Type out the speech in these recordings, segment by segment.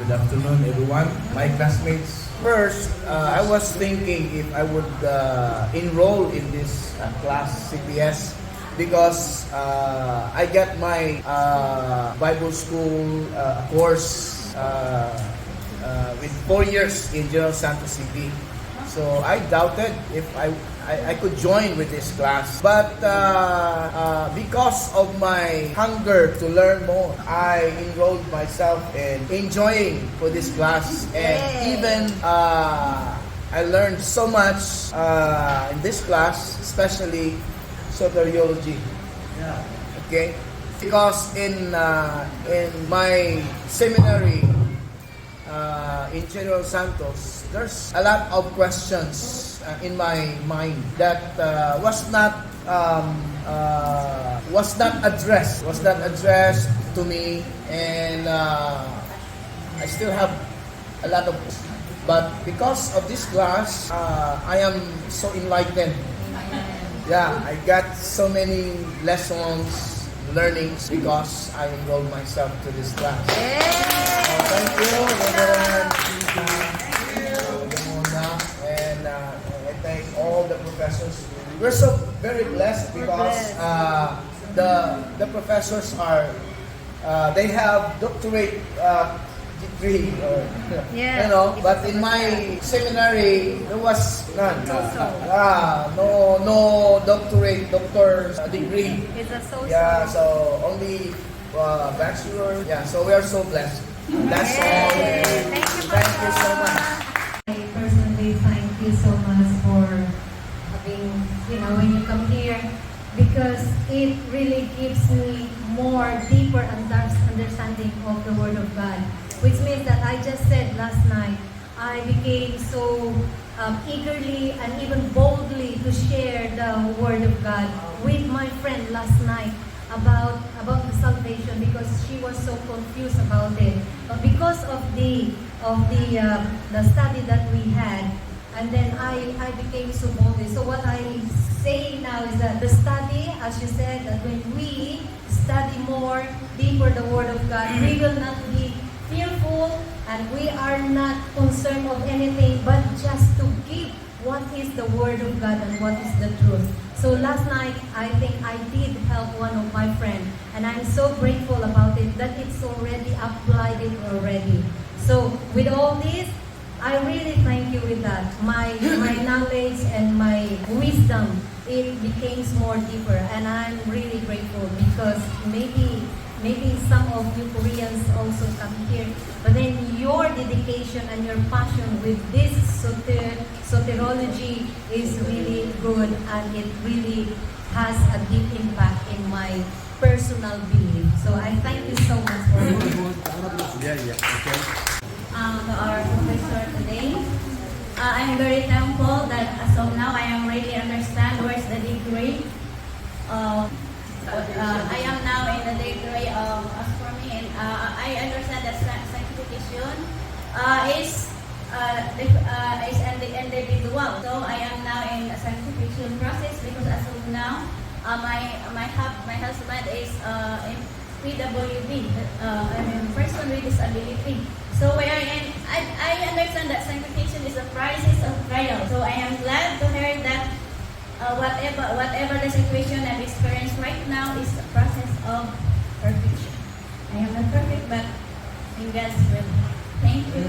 Good afternoon, everyone. My classmates. First, I was thinking if I would enroll in this class CPS because I got my Bible school course with 4 years in General Santos City. So I doubted if I could join with this class. But because of my hunger to learn more, I enrolled myself in enjoying for this class. And even I learned so much in this class, especially soteriology. Okay? Because in my seminary in General Santos, there's a lot of questions in my mind that was not addressed to me, and I still have a lot of. But because of this class, I am so enlightened. Yeah, I got so many lessons, learnings because I enrolled myself to this class. Thank you, Reverend Mona, and I thank all the professors. We're so very blessed because the professors are they have doctorate degree, But in my seminary there was none. No doctor's degree. It's a social. Yeah, so only bachelor. Yeah, so we are so blessed. That's all. Thank you so much. I personally thank you so much for having, when you come here, because it really gives me more deeper understanding of the Word of God. Which means that I just said last night, I became so eagerly and even boldly to share the Word of God with my friend last night about the salvation, because she was so confused about it. But because of the study that we had, and then I became so bold. So what I say now is that the study, as you said, that when we study more deeper the Word of God, we will not be fearful, and we are not concerned of anything but just to give what is the Word of God and what is the truth. So last night, I think I did help one of my friends, and I'm so grateful about it that it's already applied it already. So with all this, I really thank you with that. My knowledge and my wisdom, it becomes more deeper, and I'm really grateful because maybe some of you Koreans also come here, but then your dedication and your passion with this soteriology is really good, and it really has a deep impact in my personal belief. So I thank you so much for it. Okay. To our professor today. I am very thankful that as of now I am really understand where's the degree. I am now in the degree of astronomy, and I understand that sanctification is individual. So I am now in the sanctification process because as of now, my husband is in PWD, person with disability. So I understand that sanctification is a process of trial. So I am glad to hear that whatever the situation I've experienced right now is a process of perfection. I am not perfect, but in God's will. Thank you.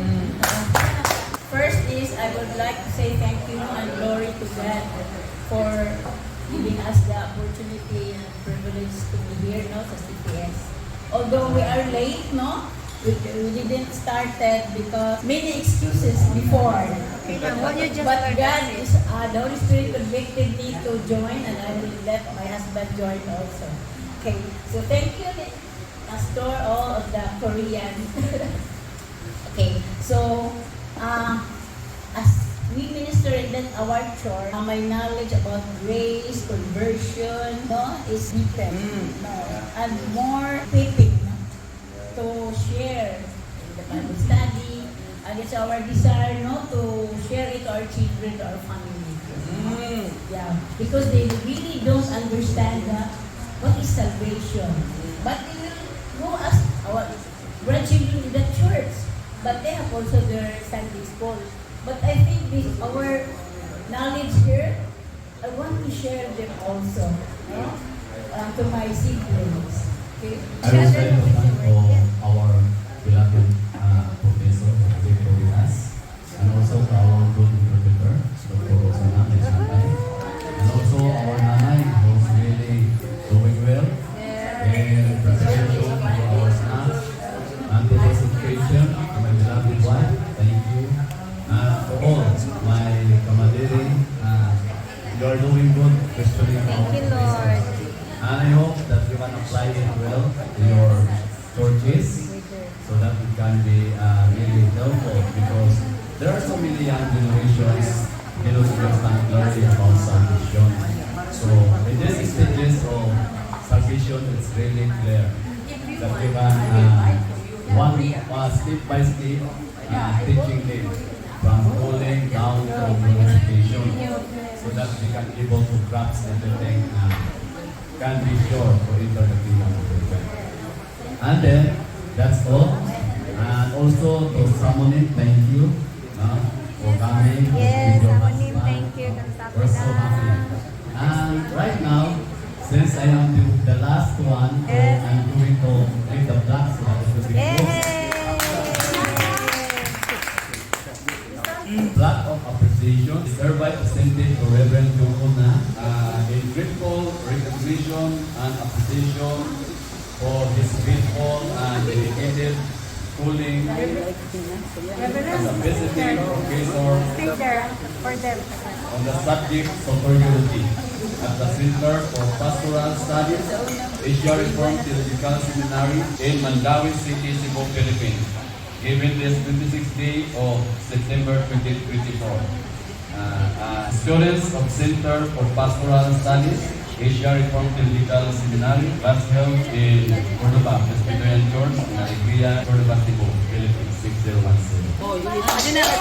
First is I would like to say thank you and glory to God for giving us the opportunity and privilege to be here, sa CPS. Although we are late, we didn't start it because many excuses before. Okay. But God is, the Holy Spirit convicted me to join, and I will let my husband join also. Okay, so thank you, Pastor, all of the Korean. Okay, so as we minister in that our church, my knowledge about grace, conversion, is deepened, and more equipping to share in the Bible study, and it's our desire to share it to our children, to our family. Yeah, because they really don't understand what is salvation. But they will go ask our grandchildren in the church, but they have also their Sunday school. But I think this our knowledge here, I want to share them also, no? To my siblings. Okay? I would like to thank for our beloved professor Victor with us, and also to our good interpreter, Dr. Rosana Mechanay, and also our nanay who's really doing well in preparation for our snacks and the presentation to my beloved wife. Thank you. To all my kamadiri, you are doing good, especially in our professor. And I hope that you can apply it well to your churches so that it can be really helpful, because there are so many young generations who don't understand clearly about salvation. So in these stages of salvation, it's really clear that we can step by step teaching them from calling down to glorification, so that we can be able to grasp everything can be sure for enter the kingdom of God. And then, that's all. And also to Samonin, thank you for coming. Yes, with your Samonin, husband. thank you. We're so happy. And right now, since I am the last one, Yes. I'm going to make the black so that it will be Black of appreciation is hereby presented to Reverend Junguna in grateful recognition and appreciation for his faithful and dedicated schooling as a visiting professor Stay there for them. on the subject soteriology at the Center for Pastoral Studies, Asia Reformed Theological Seminary in Mandawi City, Cebu, Philippines, given this 26th day of September 2024. Students of Center for Pastoral Studies, Asia Reformed Theological Seminary, was held in Cordoba, Presbyterian Church, in Alegria, Cordoba, Cebu, Philippines, 6017.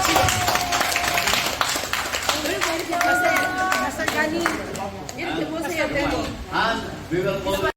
And we will follow